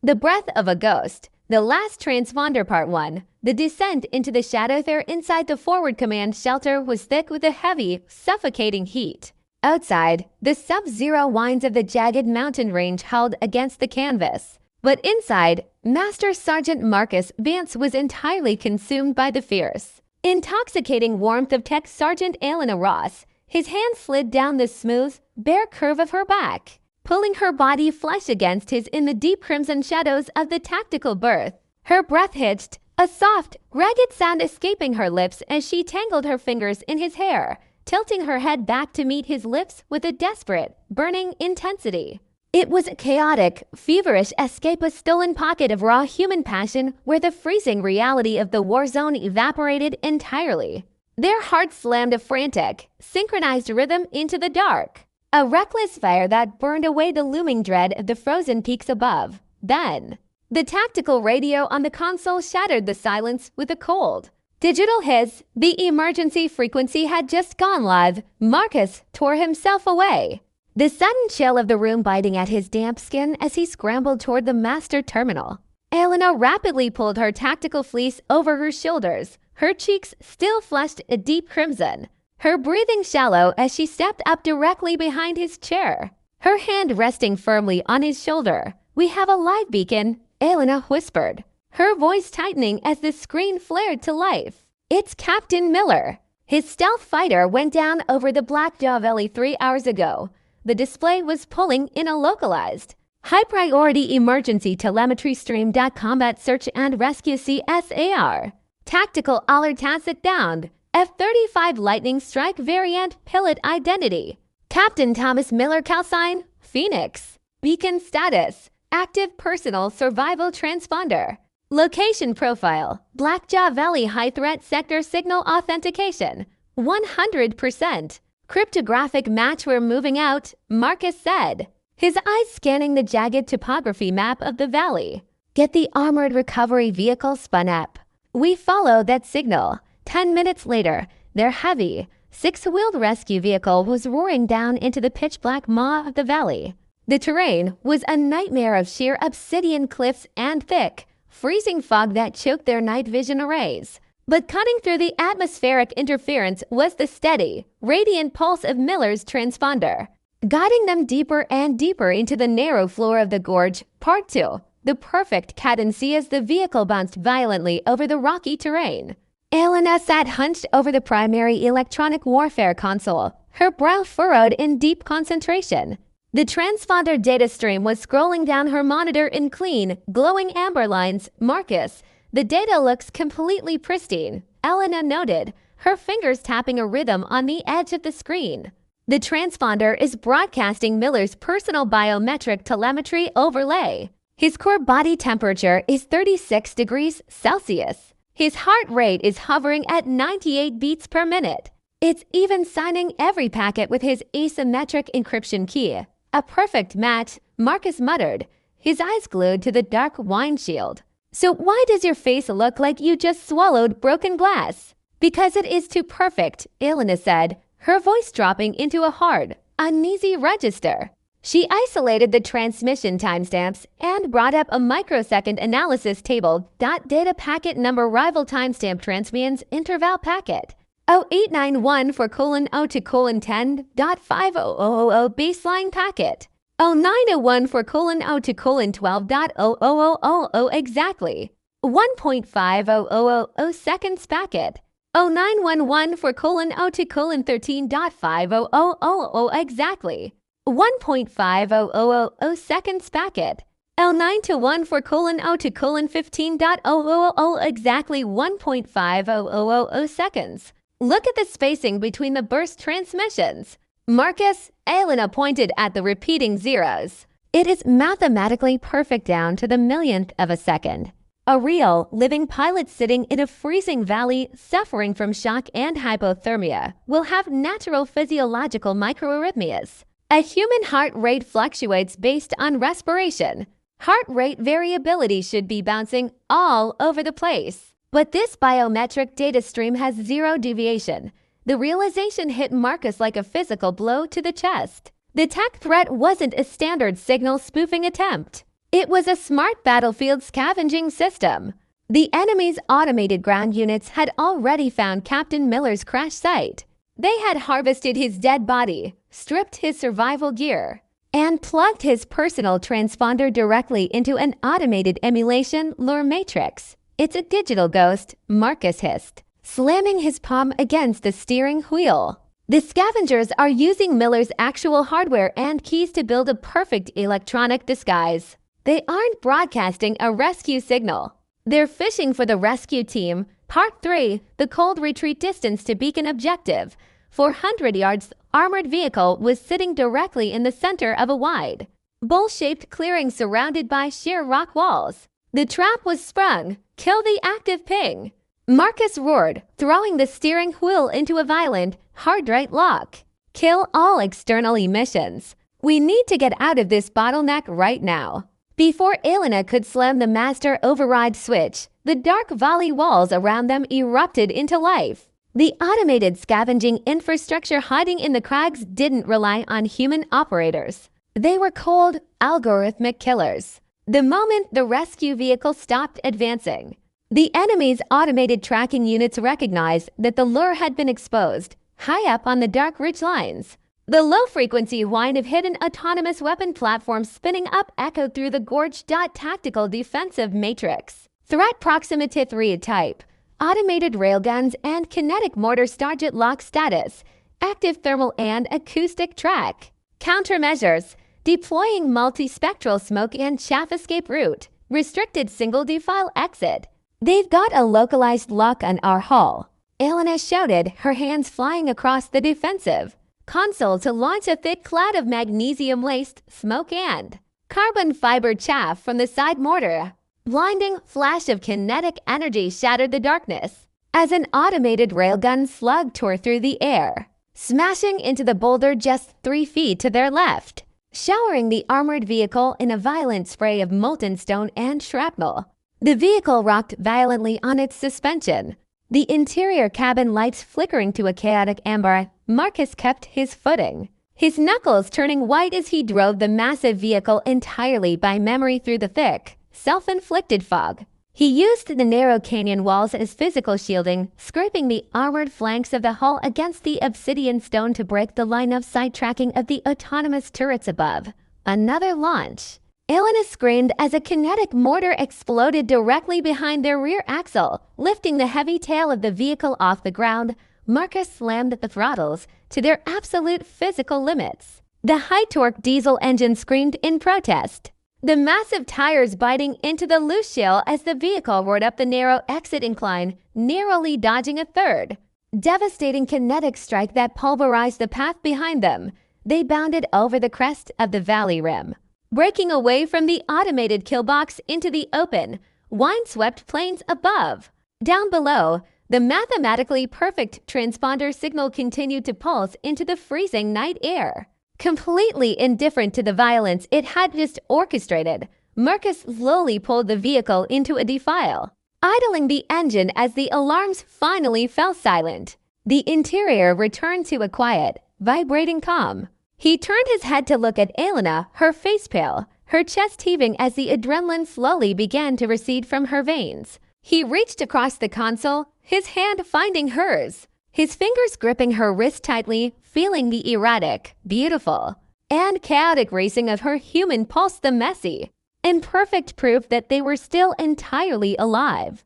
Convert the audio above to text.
The Breath of a Ghost, The Last Transponder Part 1. The descent into the shadow there inside the forward command shelter was thick with a heavy, suffocating heat. Outside, the sub-zero winds of the jagged mountain range held against the canvas. But inside, Master Sergeant Marcus Vance was entirely consumed by the fierce, intoxicating warmth of Tech Sergeant Elena Ross. His hand slid down the smooth, bare curve of her back, pulling her body flush against his in the deep crimson shadows of the tactical berth. Her breath hitched, a soft, ragged sound escaping her lips as she tangled her fingers in his hair, tilting her head back to meet his lips with a desperate, burning intensity. It was a chaotic, feverish escape, a stolen pocket of raw human passion where the freezing reality of the war zone evaporated entirely. Their hearts slammed a frantic, synchronized rhythm into the dark. A reckless fire that burned away the looming dread of the frozen peaks above. Then, the tactical radio on the console shattered the silence with a cold digital hiss. The emergency frequency had just gone live. Marcus tore himself away, the sudden chill of the room biting at his damp skin as he scrambled toward the master terminal. Elena rapidly pulled her tactical fleece over her shoulders, her cheeks still flushed a deep crimson, her breathing shallow as she stepped up directly behind his chair, her hand resting firmly on his shoulder. "We have a live beacon," Elena whispered, her voice tightening as the screen flared to life. "It's Captain Miller. His stealth fighter went down over the Blackjaw Valley 3 hours ago." The display was pulling in a localized, high-priority emergency telemetry stream. Combat search and rescue CSAR. Tactical alert tacit downed. F-35 Lightning Strike variant pilot identity. Captain Thomas Miller Calcine, Phoenix. Beacon status, active personal survival transponder. Location profile, Blackjaw Valley high threat sector signal authentication, 100%. Cryptographic match, we're moving out, Marcus said, his eyes scanning the jagged topography map of the valley. "Get the armored recovery vehicle spun up. We follow that signal." 10 minutes later, their heavy, six-wheeled rescue vehicle was roaring down into the pitch-black maw of the valley. The terrain was a nightmare of sheer obsidian cliffs and thick, freezing fog that choked their night vision arrays. But cutting through the atmospheric interference was the steady, radiant pulse of Miller's transponder, guiding them deeper and deeper into the narrow floor of the gorge. Part 2. The perfect cadence as the vehicle bounced violently over the rocky terrain. Elena sat hunched over the primary electronic warfare console, her brow furrowed in deep concentration. The transponder data stream was scrolling down her monitor in clean, glowing amber lines. "Marcus, the data looks completely pristine," Elena noted, her fingers tapping a rhythm on the edge of the screen. "The transponder is broadcasting Miller's personal biometric telemetry overlay. His core body temperature is 36 degrees Celsius. His heart rate is hovering at 98 beats per minute. It's even signing every packet with his asymmetric encryption key. A perfect match," Marcus muttered, his eyes glued to the dark windshield. "So why does your face look like you just swallowed broken glass?" "Because it is too perfect," Elena said, her voice dropping into a hard, uneasy register. She isolated the transmission timestamps and brought up a microsecond analysis table. Data packet number rival timestamp transmittance interval packet 0891 for :0 to :10.50000 baseline packet 0901 for :0 to :12.00000 exactly 1.5000 seconds packet 0911 for :0 to :13.50000 exactly 1.5000 seconds packet 0921 for :0 to :15.000 exactly 1.5000 seconds. Look at the spacing between the burst transmissions. Marcus, Elena pointed at the repeating zeros. "It is mathematically perfect down to the millionth of a second. A real, living pilot sitting in a freezing valley suffering from shock and hypothermia will have natural physiological microarrhythmias. A human heart rate fluctuates based on respiration. Heart rate variability should be bouncing all over the place. But this biometric data stream has zero deviation." The realization hit Marcus like a physical blow to the chest. The tech threat wasn't a standard signal spoofing attempt. It was a smart battlefield scavenging system. The enemy's automated ground units had already found Captain Miller's crash site. They had harvested his dead body, stripped his survival gear, and plugged his personal transponder directly into an automated emulation lure matrix. "It's a digital ghost," Marcus hissed, slamming his palm against the steering wheel. "The scavengers are using Miller's actual hardware and keys to build a perfect electronic disguise. They aren't broadcasting a rescue signal. They're fishing for the rescue team." Part 3, the cold retreat distance to beacon objective. 400 yards, armored vehicle was sitting directly in the center of a wide, bowl-shaped clearing surrounded by sheer rock walls. The trap was sprung. "Kill the active ping," Marcus roared, throwing the steering wheel into a violent, hard-right lock. "Kill all external emissions. We need to get out of this bottleneck right now." Before Elena could slam the master override switch, the dark valley walls around them erupted into life. The automated scavenging infrastructure hiding in the crags didn't rely on human operators. They were cold, algorithmic killers. The moment the rescue vehicle stopped advancing, the enemy's automated tracking units recognized that the lure had been exposed, high up on the dark ridge lines. The low-frequency whine of hidden autonomous weapon platforms spinning up echoed through the gorge. Tactical defensive matrix. Threat proximity 3 type. Automated railguns and kinetic mortar starjet lock status. Active thermal and acoustic track. Countermeasures. Deploying multispectral smoke and chaff escape route. Restricted single defile exit. "They've got a localized lock on our hull," Elena shouted, her hands flying across the defensive console to launch a thick cloud of magnesium-laced smoke and carbon fiber chaff from the side mortar. Blinding flash of kinetic energy shattered the darkness as an automated railgun slug tore through the air, smashing into the boulder just 3 feet to their left, showering the armored vehicle in a violent spray of molten stone and shrapnel. The vehicle rocked violently on its suspension, the interior cabin lights flickering to a chaotic amber. Marcus kept his footing, his knuckles turning white as he drove the massive vehicle entirely by memory through the thick, self-inflicted fog. He used the narrow canyon walls as physical shielding, scraping the armored flanks of the hull against the obsidian stone to break the line-of-sight tracking of the autonomous turrets above. Another launch. Elena screamed as a kinetic mortar exploded directly behind their rear axle, lifting the heavy tail of the vehicle off the ground. Marcus slammed the throttles to their absolute physical limits. The high-torque diesel engine screamed in protest, the massive tires biting into the loose shell as the vehicle roared up the narrow exit incline, narrowly dodging a third devastating kinetic strike that pulverized the path behind them. They bounded over the crest of the valley rim, breaking away from the automated kill box into the open, wind-swept plains above. Down below, the mathematically perfect transponder signal continued to pulse into the freezing night air. Completely indifferent to the violence it had just orchestrated, Marcus slowly pulled the vehicle into a defile, idling the engine as the alarms finally fell silent. The interior returned to a quiet, vibrating calm. He turned his head to look at Elena, her face pale, her chest heaving as the adrenaline slowly began to recede from her veins. He reached across the console, his hand finding hers, his fingers gripping her wrist tightly, feeling the erratic, beautiful, and chaotic racing of her human pulse, the messy, imperfect proof that they were still entirely alive.